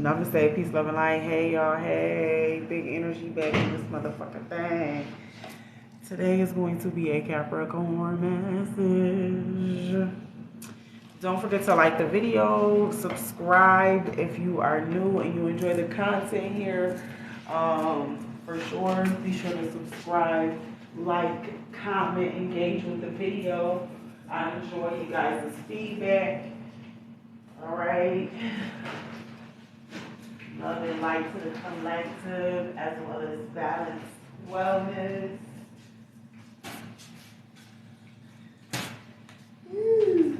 Namaste, peace, love, and light. Hey, y'all. Hey, big energy back in this motherfucking thing. Today is going to be a Capricorn message. Don't forget to like the video, subscribe if you are new and you enjoy the content here. For sure, be sure to subscribe, like, comment, engage with the video. I enjoy you guys' feedback. All right. Love and light to the collective, as well as balanced wellness. Woo.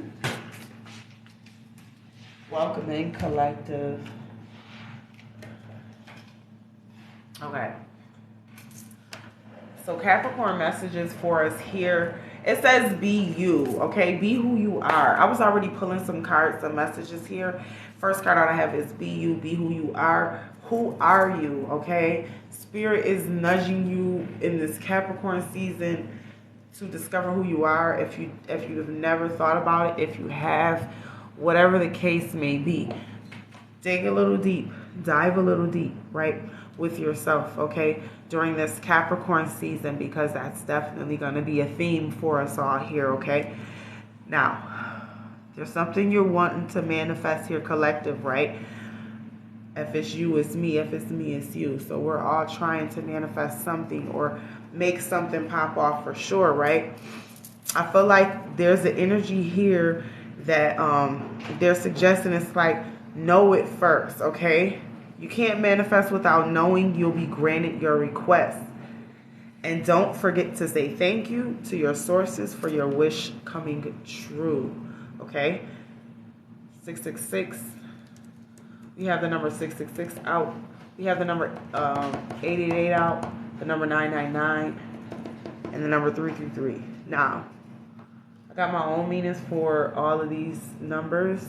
Welcome in, collective. Okay. So Capricorn messages for us here. It says be you, okay? Be who you are. I was already pulling some cards, some messages here. First card I have is be you, be who you are. Who are you, okay? Spirit is nudging you in this Capricorn season to discover who you are. If you've never thought about it, if you have, whatever the case may be, dig a little deep, dive a little deep, right, with yourself, okay, during this Capricorn season, because that's definitely going to be a theme for us all here, okay? Now, there's something you're wanting to manifest here, collective, right? If it's you, it's me. If it's me, it's you. So we're all trying to manifest something or make something pop off for sure, right? I feel like there's an energy here that they're suggesting. It's like, know it first, okay? You can't manifest without knowing you'll be granted your request. And don't forget to say thank you to your sources for your wish coming true, okay? 666. We have the number 666 out. We have the number 888 out, the number 999, and the number 333. Now, I got my own meanings for all of these numbers.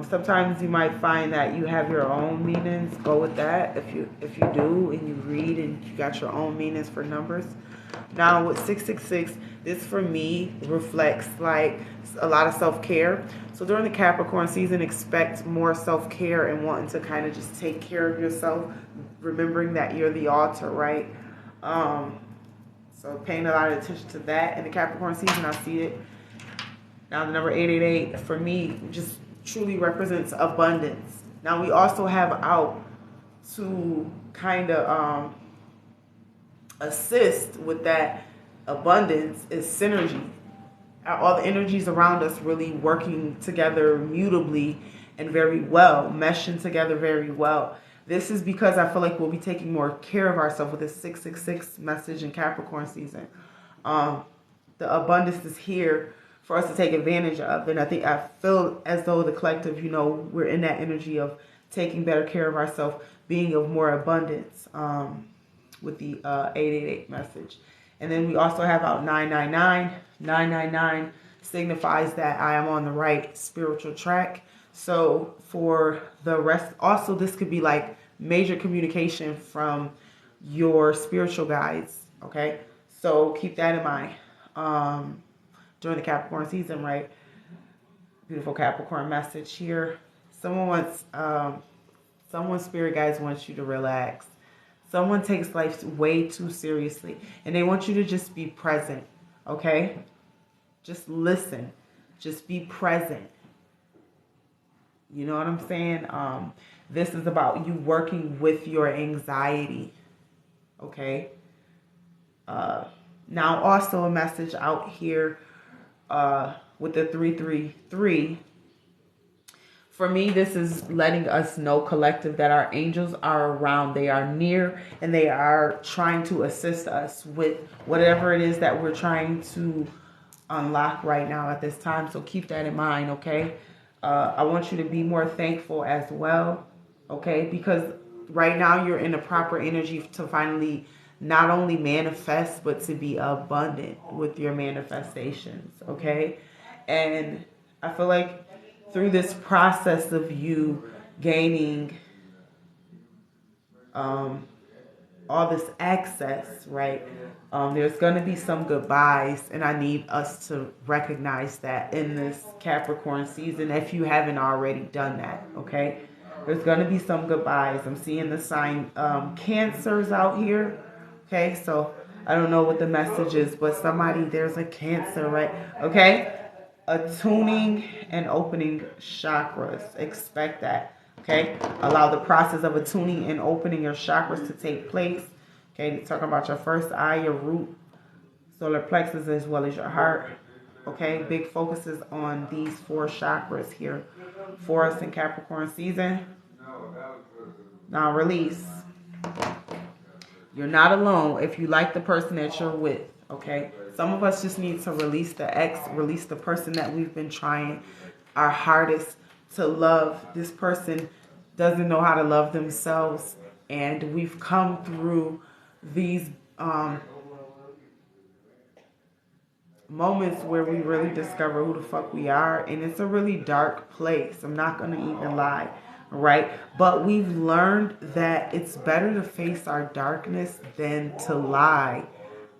Sometimes you might find that you have your own meanings. Go with that if you do, and you read and you got your own meanings for numbers. Now with 666, this for me reflects like a lot of self-care. So during the Capricorn season, expect more self-care and wanting to kind of just take care of yourself, remembering that you're the altar, right? So paying a lot of attention to that in the Capricorn season, I see it. Now the number 888 for me just truly represents abundance. Now we also have out to kind of assist with that abundance is synergy. All the energies around us really working together mutably and very well, meshing together very well. This is because I feel like we'll be taking more care of ourselves with this 666 message in Capricorn season. The abundance is here for us to take advantage of. And I feel as though the collective, we're in that energy of taking better care of ourselves, being of more abundance with the 888 message. And then we also have out 999. 999 signifies that I am on the right spiritual track. So for the rest, also this could be like major communication from your spiritual guides, okay? So keep that in mind. During the Capricorn season, right? Beautiful Capricorn message here. Someone's spirit guides wants you to relax. Someone takes life way too seriously, and they want you to just be present, okay? Just listen. Just be present. You know what I'm saying? This is about you working with your anxiety, okay? Now also a message out here with the 333. For me, this is letting us know, collective, that our angels are around. They are near, and they are trying to assist us with whatever it is that we're trying to unlock right now at this time. So keep that in mind, okay? I want you to be more thankful as well, okay? Because right now you're in the proper energy to finally not only manifest, but to be abundant with your manifestations, okay? And I feel like through this process of you gaining all this access, right, there's going to be some goodbyes, and I need us to recognize that in this Capricorn season if you haven't already done that, okay? There's going to be some goodbyes. I'm seeing the sign Cancers out here. Okay, so I don't know what the message is, but somebody, there's a Cancer, right? Okay, attuning and opening chakras. Expect that. Okay, allow the process of attuning and opening your chakras to take place. Okay, talking about your first eye, your root, solar plexus, as well as your heart. Okay, big focuses on these 4 chakras here for us in Capricorn season. Now release. You're not alone if you like the person that you're with. Okay, some of us just need to release the ex, release the person that we've been trying our hardest to love. This person doesn't know how to love themselves, and we've come through these moments where we really discover who the fuck we are, and it's a really dark place. I'm not gonna even lie, right? But we've learned that it's better to face our darkness than to lie.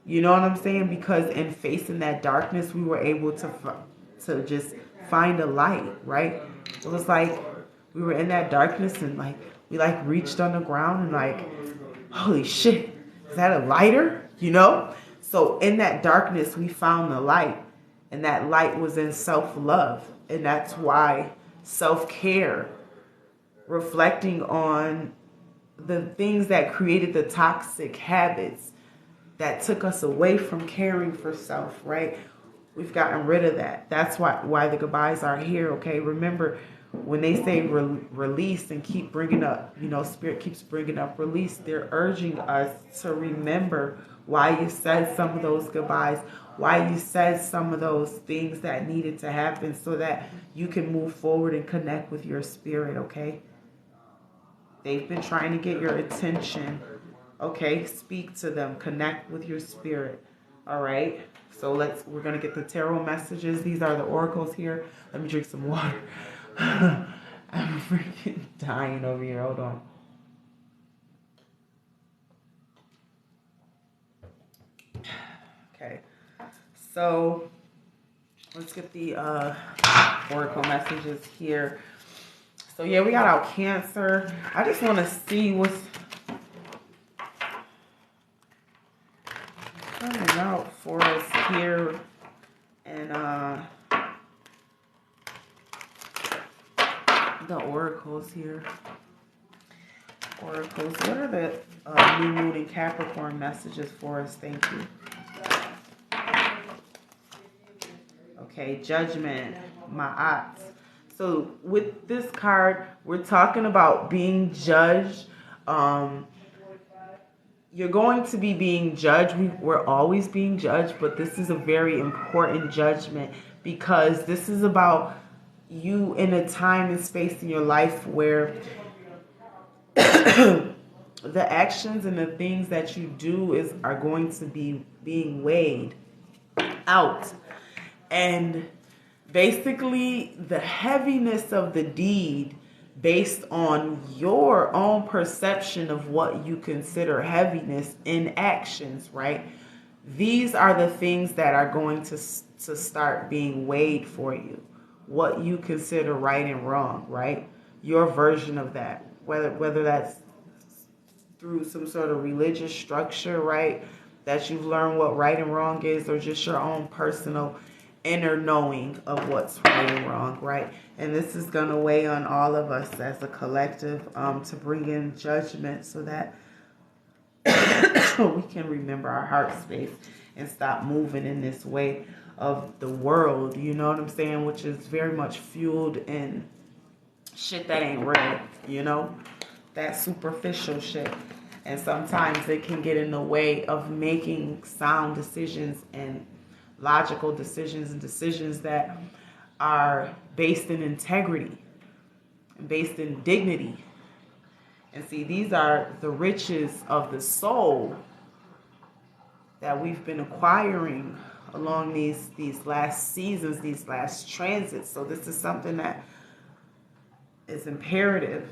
You know what I'm saying? Because in facing that darkness, we were able to just find a light, right? It was like we were in that darkness, and like we like reached on the ground and like, holy shit, is that a lighter? You know? So in that darkness, we found the light, and that light was in self-love. And that's why self-care, reflecting on the things that created the toxic habits that took us away from caring for self, right? We've gotten rid of that. That's why the goodbyes are here, okay? Remember, when they say release and keep bringing up, you know, Spirit keeps bringing up release, they're urging us to remember why you said some of those goodbyes, why you said some of those things that needed to happen so that you can move forward and connect with your spirit, okay? They've been trying to get your attention, okay? Speak to them, connect with your spirit, all right? So we're going to get the tarot messages. These are the oracles here. Let me drink some water. I'm freaking dying over here. Hold on. Okay. So let's get the oracle messages here. So yeah, we got out Cancer. I just want to see what's coming out for us here. And the oracles here. Oracles. What are the new moon and Capricorn messages for us? Thank you. Okay, Judgment, Ma'at. So with this card, we're talking about being judged. You're going to be being judged. We're always being judged, but this is a very important judgment because this is about you in a time and space in your life where the actions and the things that you do are going to be being weighed out. And basically the heaviness of the deed based on your own perception of what you consider heaviness in actions, right? These are the things that are going to start being weighed for you. What you consider right and wrong, right? Your version of that, whether that's through some sort of religious structure, right? That you've learned what right and wrong is, or just your own personal inner knowing of what's right and wrong, right? And this is going to weigh on all of us as a collective to bring in judgment so that we can remember our heart space and stop moving in this way of the world, you know what I'm saying? Which is very much fueled in shit that ain't real, you know? That superficial shit. And sometimes it can get in the way of making sound decisions and logical decisions and decisions that are based in integrity and based in dignity. And see, these are the riches of the soul that we've been acquiring along these last seasons, these last transits. So this is something that is imperative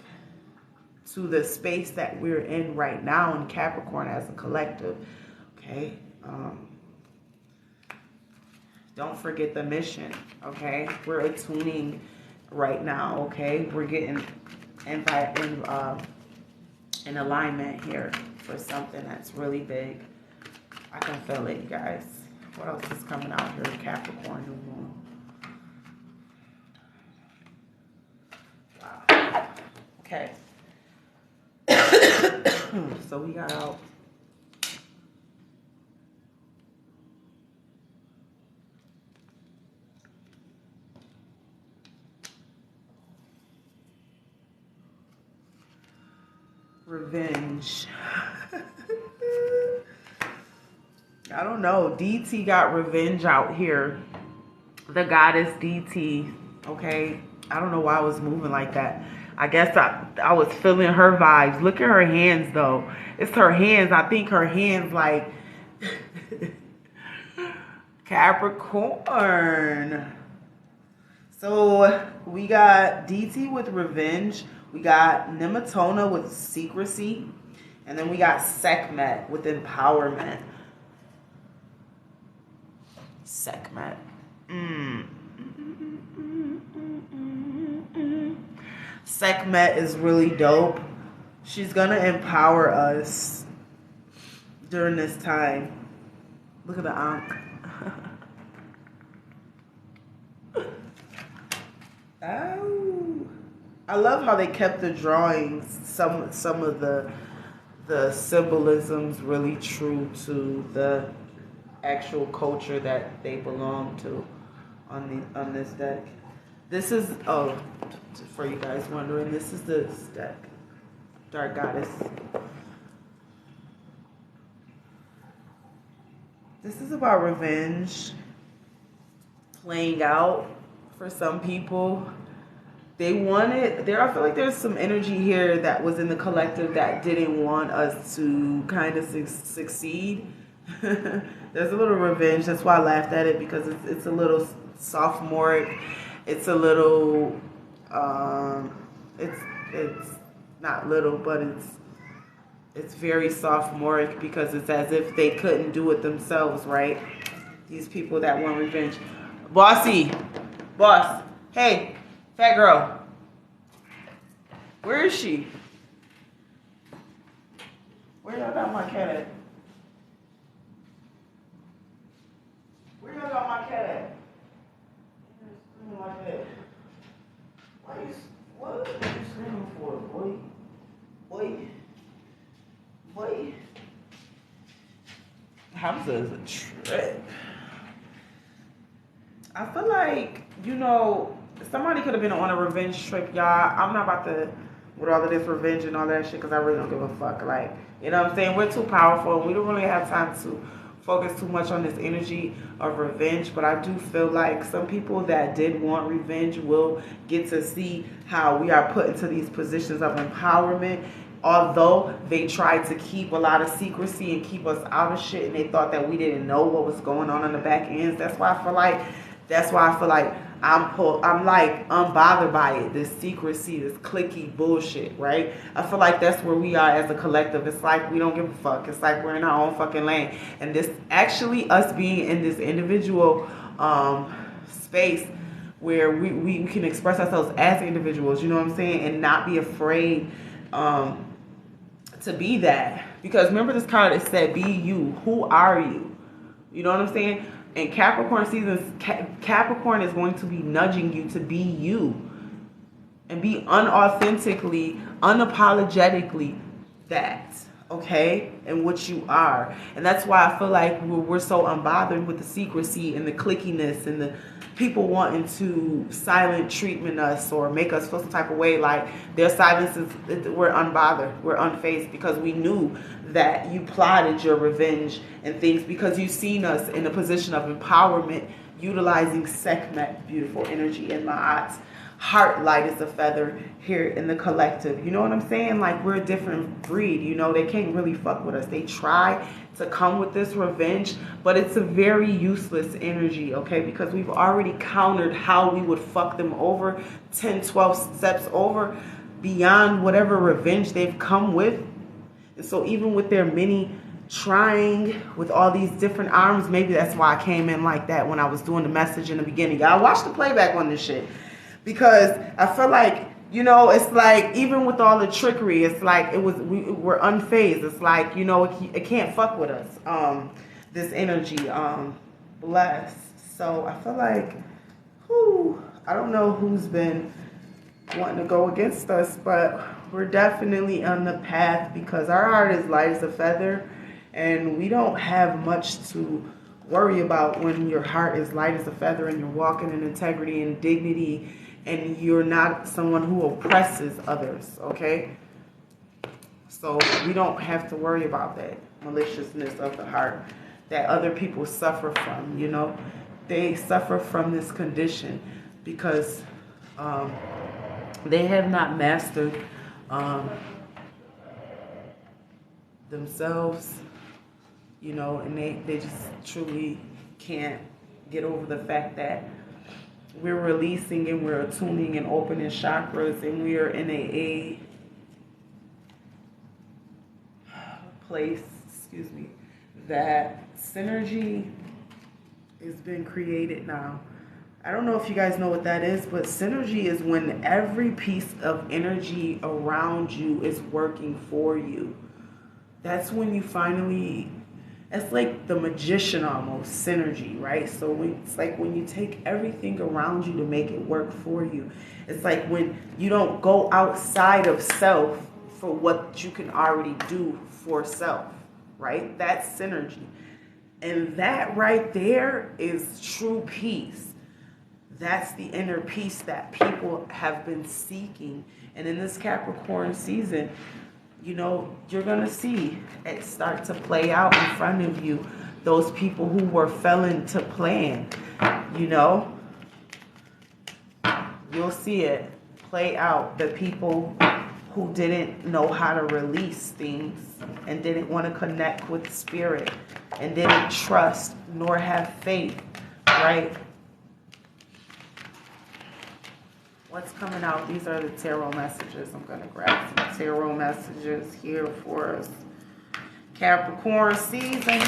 to the space that we're in right now in Capricorn as a collective. Okay. Don't forget the mission, okay? We're attuning right now, okay? We're getting in alignment here for something that's really big. I can feel it, you guys. What else is coming out here? Capricorn new moon. Wow. Okay. So we got out revenge. I don't know. DT got revenge out here. The goddess DT. Okay. I don't know why I was moving like that. I guess I was feeling her vibes. Look at her hands though. It's her hands. I think her hands like Capricorn. So we got DT with revenge. We got Nematona with secrecy. And then we got Sekhmet with empowerment. Sekhmet. Sekhmet is really dope. She's gonna empower us during this time. Look at the Ankh. Oh, I love how they kept the drawings. Some of the symbolisms really true to the actual culture that they belong to on this deck. This is, oh, for you guys wondering, this is this deck, Dark Goddess. This is about revenge playing out for some people. They wanted, I feel like there's some energy here that was in the collective that didn't want us to kind of succeed. There's a little revenge. That's why I laughed at it, because it's a little sophomoric. It's a little, it's not little, but it's very sophomoric, because it's as if they couldn't do it themselves, right? These people that want revenge. Bossy, boss, hey, fat girl, where is she? Where y'all got my cat at? Where y'all got my cat at? Like that. What are you screaming for, boy? Boy. Hamza is a trip. I feel like, somebody could have been on a revenge trip, y'all. I'm not about to, with all of this revenge and all that shit, because I really don't give a fuck. Like, you know what I'm saying? We're too powerful, and we don't really have time to focus too much on this energy of revenge. But I do feel like some people that did want revenge will get to see how we are put into these positions of empowerment. Although they tried to keep a lot of secrecy and keep us out of shit, and they thought that we didn't know what was going on the back ends. That's why I feel like I'm unbothered by it. This secrecy, this cliquey bullshit, right? I feel like that's where we are as a collective. It's like we don't give a fuck. It's like we're in our own fucking lane. And this actually, us being in this individual space where we can express ourselves as individuals, you know what I'm saying? And not be afraid to be that. Because remember this card, it said, be you. Who are you? You know what I'm saying? And Capricorn seasons, Capricorn is going to be nudging you to be you. And be unauthentically, unapologetically that. Okay? And what you are. And that's why I feel like we're so unbothered with the secrecy and the clickiness and the people wanting to silent treatment us or make us feel some type of way. Like their silence is, we're unbothered, we're unfazed, because we knew that you plotted your revenge and things, because you've seen us in a position of empowerment, utilizing Sekhmet, beautiful energy in Ma'at's heart, light as a feather here in the collective. You know what I'm saying? Like, we're a different breed. You know, they can't really fuck with us. They try to come with this revenge, but it's a very useless energy, okay? Because we've already countered how we would fuck them over 10, 12 steps over beyond whatever revenge they've come with. And so even with their many trying with all these different arms, maybe that's why I came in like that when I was doing the message in the beginning. Y'all watch the playback on this shit. Because I feel like, You know, it's like, even with all the trickery, it's like we're unfazed. It's like, you know, it can't fuck with us. This energy, blessed. So I feel like, I don't know who's been wanting to go against us, but we're definitely on the path, because our heart is light as a feather, and we don't have much to worry about when your heart is light as a feather and you're walking in integrity and dignity, and you're not someone who oppresses others, okay? So we don't have to worry about that maliciousness of the heart that other people suffer from, you know? They suffer from this condition because they have not mastered themselves, you know, and they just truly can't get over the fact that we're releasing and we're attuning and opening chakras, and we are in a place, that synergy has been created now. I don't know if you guys know what that is, but synergy is when every piece of energy around you is working for you. That's when you finally, it's like the magician almost, synergy, right? So it's like when you take everything around you to make it work for you. It's like when you don't go outside of self for what you can already do for self, right? That's synergy. And that right there is true peace. That's the inner peace that people have been seeking. And in this Capricorn season, you know, you're going to see it start to play out in front of you. Those people who were failing to plan, you know, you'll see it play out. The people who didn't know how to release things and didn't want to connect with spirit and didn't trust nor have faith, right? What's coming out? These are the tarot messages. I'm going to grab some tarot messages here for us. Capricorn season.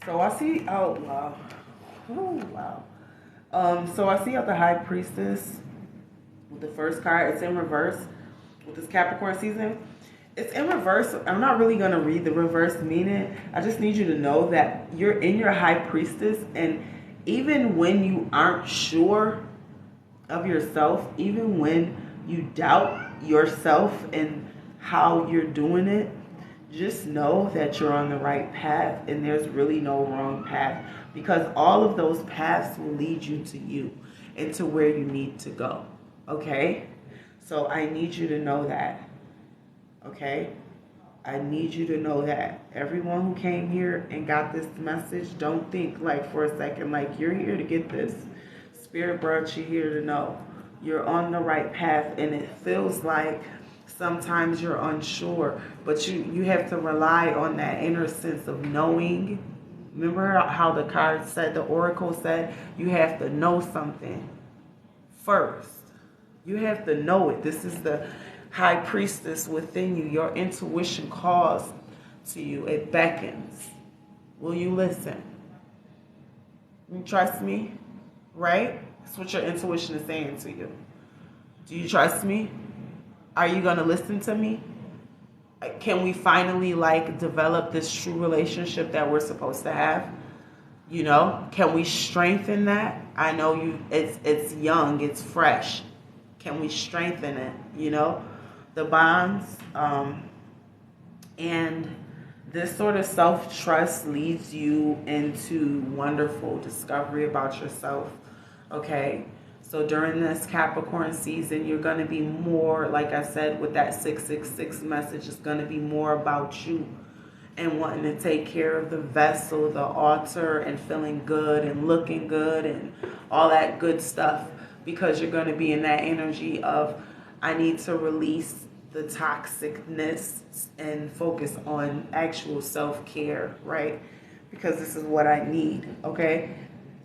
So I see, oh wow, oh wow. So I see out the High Priestess with the first card. It's in reverse with this Capricorn season. It's in reverse. I'm not really going to read the reverse meaning. I just need you to know that you're in your High Priestess, and even when you aren't sure of yourself, even when you doubt yourself and how you're doing it, just know that you're on the right path, and there's really no wrong path, because all of those paths will lead you to you and to where you need to go. Okay? So I need you to know that. Okay? I need you to know that. Everyone who came here and got this message, don't think like for a second like you're here to get this. Spirit brought you here to know you're on the right path, and it feels like sometimes you're unsure, but you have to rely on that inner sense of knowing. Remember how the card said, the oracle said, you have to know something first. You have to know it. This is the High Priestess within you. Your intuition calls to you. It beckons. Will you listen? You trust me? Right? That's what your intuition is saying to you. Do you trust me? Are you going to listen to me? Can we finally develop this true relationship that we're supposed to have? You know, can we strengthen that? I know it's young, it's fresh. Can we strengthen it? You know, the bonds, and this sort of self-trust leads you into wonderful discovery about yourself. Okay. So during this Capricorn season, you're going to be more, like I said, with that 666 message, it's going to be more about you and wanting to take care of the vessel, the altar, and feeling good and looking good and all that good stuff. because you're going to be in that energy of, I need to release the toxicness and focus on actual self-care, right? Because this is what I need, okay?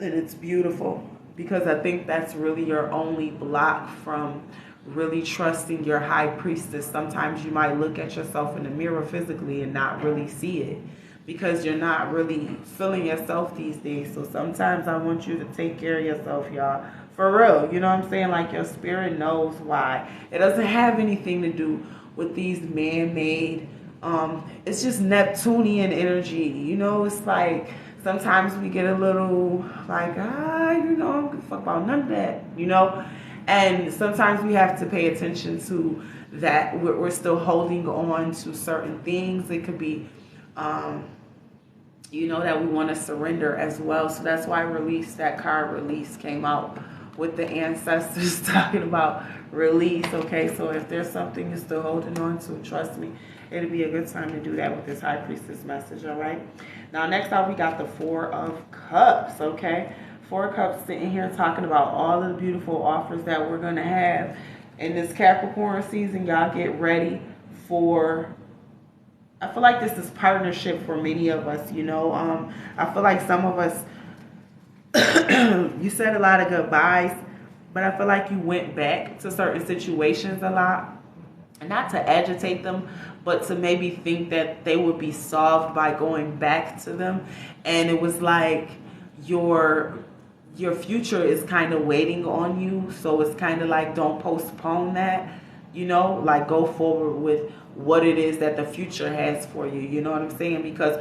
And it's beautiful, because I think that's really your only block from really trusting your high priestess. Sometimes you might look at yourself in the mirror physically and not really see it, because you're not really feeling yourself these days. So sometimes I want you to take care of yourself, y'all. For real, you know what I'm saying? Like, your spirit knows why. It doesn't have anything to do with these man-made, it's just Neptunian energy. You know, it's like sometimes we get a little like, you know, I don't give a fuck about none of that, you know? And sometimes we have to pay attention to that. We're still holding on to certain things. It could be, you know, that we want to surrender as well. So that's why release, that card release came out with the ancestors talking about release. Okay, so if there's something you're still holding on to, trust me, it'll be a good time to do that with this high priestess message. All right, now next up we got the Four of Cups. Okay, Four of Cups sitting here talking about all of the beautiful offers that we're gonna have in this Capricorn season. Y'all get ready for, I feel like this is partnership for many of us, you know. I feel like some of us, you said a lot of goodbyes, but I feel like you went back to certain situations a lot, and not to agitate them, but to maybe think that they would be solved by going back to them. And it was like your future is kind of waiting on you. So it's kind of like, don't postpone that, you know, like go forward with what it is that the future has for you. You know what I'm saying? Because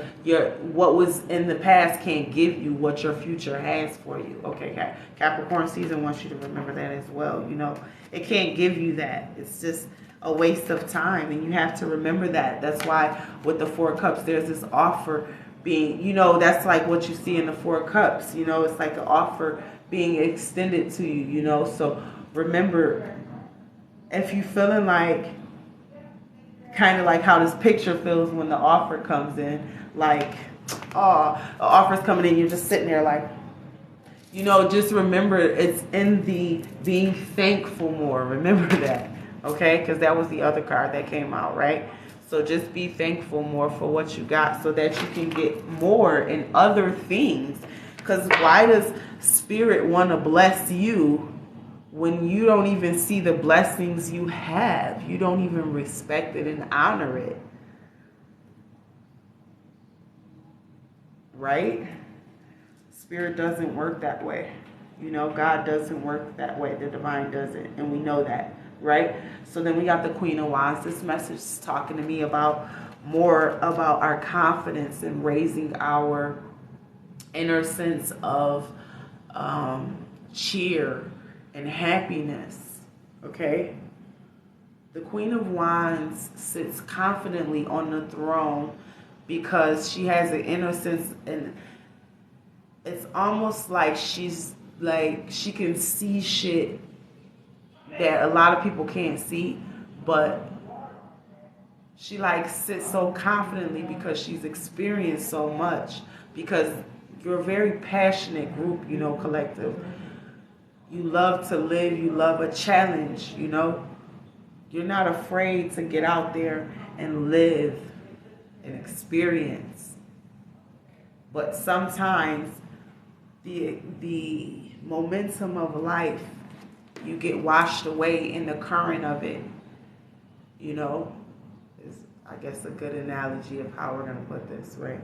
what was in the past can't give you what your future has for you. Okay, Capricorn season wants you to remember that as well. You know, it can't give you that. It's just a waste of time, and you have to remember that. That's why with the Four of Cups, there's this offer being, you know, that's like what you see in the Four of Cups. You know, it's like an offer being extended to you, you know. So remember, if you're feeling like, kind of like how this picture feels when the offer comes in, like, oh, the offer's coming in, you're just sitting there like, you know, just remember it's in the being thankful more. Remember that, okay? Because that was the other card that came out, right? So just be thankful more for what you got so that you can get more in other things. Because why does Spirit want to bless you when you don't even see the blessings you have? You don't even respect it and honor it. Right? Spirit doesn't work that way. You know, God doesn't work that way. The divine doesn't. And we know that, right? So then we got the Queen of Wands. This message is talking to me about more about our confidence in raising our inner sense of cheer and happiness, okay? The Queen of Wands sits confidently on the throne because she has an inner sense, and it's almost like she's like, she can see shit that a lot of people can't see, but she like sits so confidently because she's experienced so much, because you're a very passionate group, you know, collective. You love to live, you love a challenge, you know. You're not afraid to get out there and live and experience. But sometimes the momentum of life, you get washed away in the current of it, you know. Is, I guess, a good analogy of how we're going to put this, right?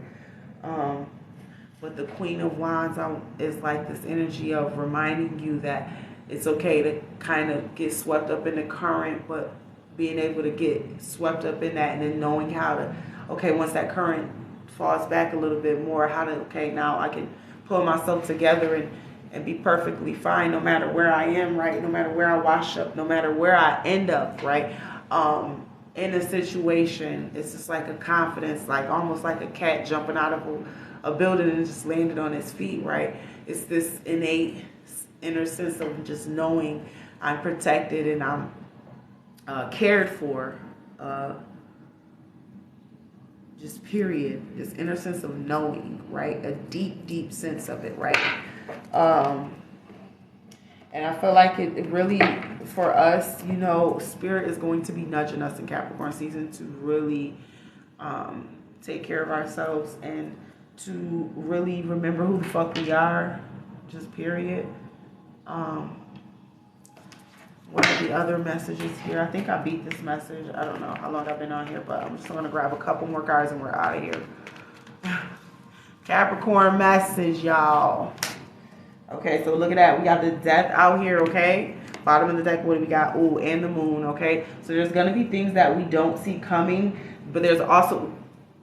But the Queen of Wands is like this energy of reminding you that it's okay to kind of get swept up in the current, but being able to get swept up in that, and then knowing how to, okay, once that current falls back a little bit more, how to, okay, now I can pull myself together and be perfectly fine no matter where I am, right? No matter where I wash up, no matter where I end up, right? In a situation, it's just like a confidence, like almost like a cat jumping out of a building and just landed on its feet, right? It's this innate inner sense of just knowing I'm protected and I'm cared for, just period. This inner sense of knowing, right? A deep, deep sense of it, right? And I feel like it really, for us, you know, Spirit is going to be nudging us in Capricorn season to really take care of ourselves and to really remember who the fuck we are, just period. What are the other messages here? I think I beat this message. I don't know how long I've been on here, but I'm just going to grab a couple more cards and we're out of here. Capricorn message, y'all. Okay, so look at that. We got the Death out here, okay? Bottom of the deck, what do we got? Ooh, and the Moon, okay? So there's going to be things that we don't see coming, but there's also...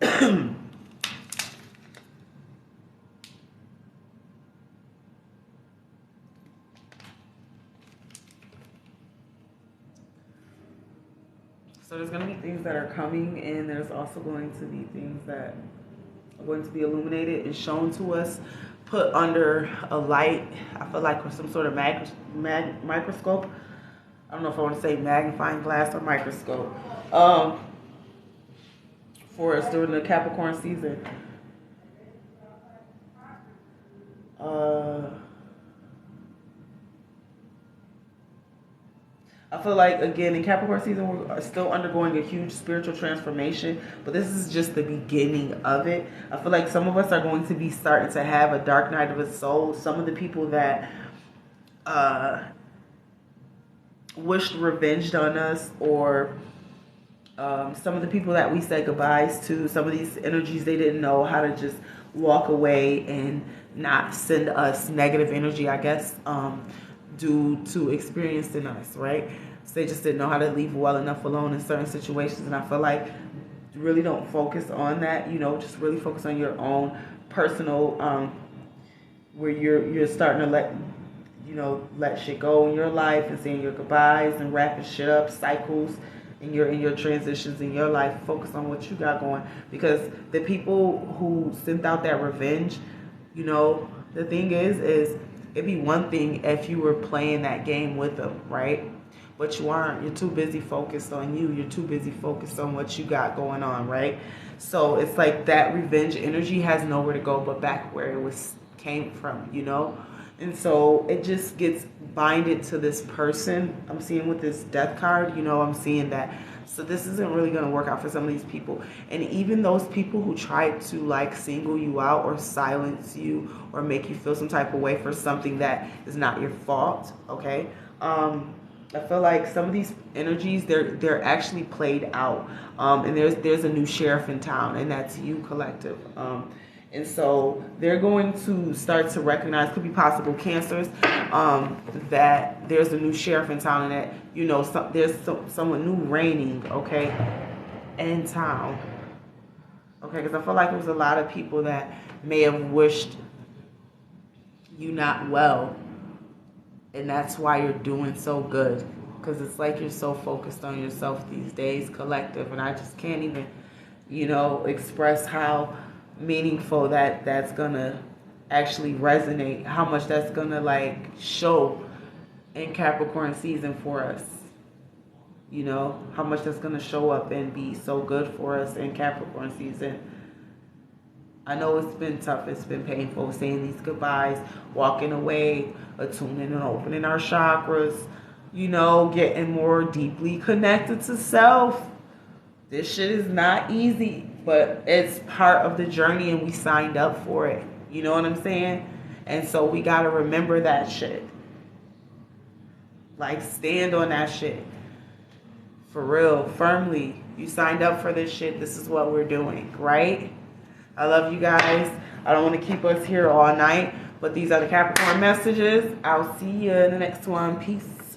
So there's going to be things that are coming, and there's also going to be things that are going to be illuminated and shown to us, put under a light, I feel like with some sort of microscope. I don't know if I want to say magnifying glass or microscope. For us during the Capricorn season. I feel like, again, in Capricorn season, we're still undergoing a huge spiritual transformation, but this is just the beginning of it. I feel like some of us are going to be starting to have a dark night of the soul. Some of the people that wished revenge on us, or some of the people that we said goodbyes to, some of these energies, they didn't know how to just walk away and not send us negative energy, I guess, due to experiencing us, right? So they just didn't know how to leave well enough alone in certain situations. And I feel like really don't focus on that, you know, just really focus on your own personal, where you're starting to let shit go in your life and saying your goodbyes and wrapping shit up, cycles in your transitions in your life. Focus on what you got going, because the people who sent out that revenge, you know, the thing is it'd be one thing if you were playing that game with them, right? But you aren't. You're too busy focused on you. You're too busy focused on what you got going on, right? So it's like that revenge energy has nowhere to go but back where it came from, you know? And so it just gets binded to this person. I'm seeing with this Death card, you know, I'm seeing that. So this isn't really going to work out for some of these people. And even those people who try to like single you out or silence you or make you feel some type of way for something that is not your fault, okay? I feel like some of these energies, they're actually played out. And there's a new sheriff in town, and that's you, collective. And so they're going to start to recognize, could be possible cancers, that there's a new sheriff in town, and that, you know, there's someone new reigning, okay, in town. Okay, because I feel like there was a lot of people that may have wished you not well, and that's why you're doing so good, because it's like you're so focused on yourself these days, collective, and I just can't even, you know, express how meaningful that's gonna actually resonate, how much that's gonna like show in Capricorn season for us, you know, how much that's gonna show up and be so good for us in Capricorn season. I know it's been tough, it's been painful saying these goodbyes, walking away, attuning and opening our chakras, you know, getting more deeply connected to self. This shit is not easy, but it's part of the journey and we signed up for it. You know what I'm saying? And so we got to remember that shit. Like, stand on that shit. For real, firmly. You signed up for this shit. This is what we're doing, right? I love you guys. I don't want to keep us here all night, but these are the Capricorn messages. I'll see you in the next one. Peace.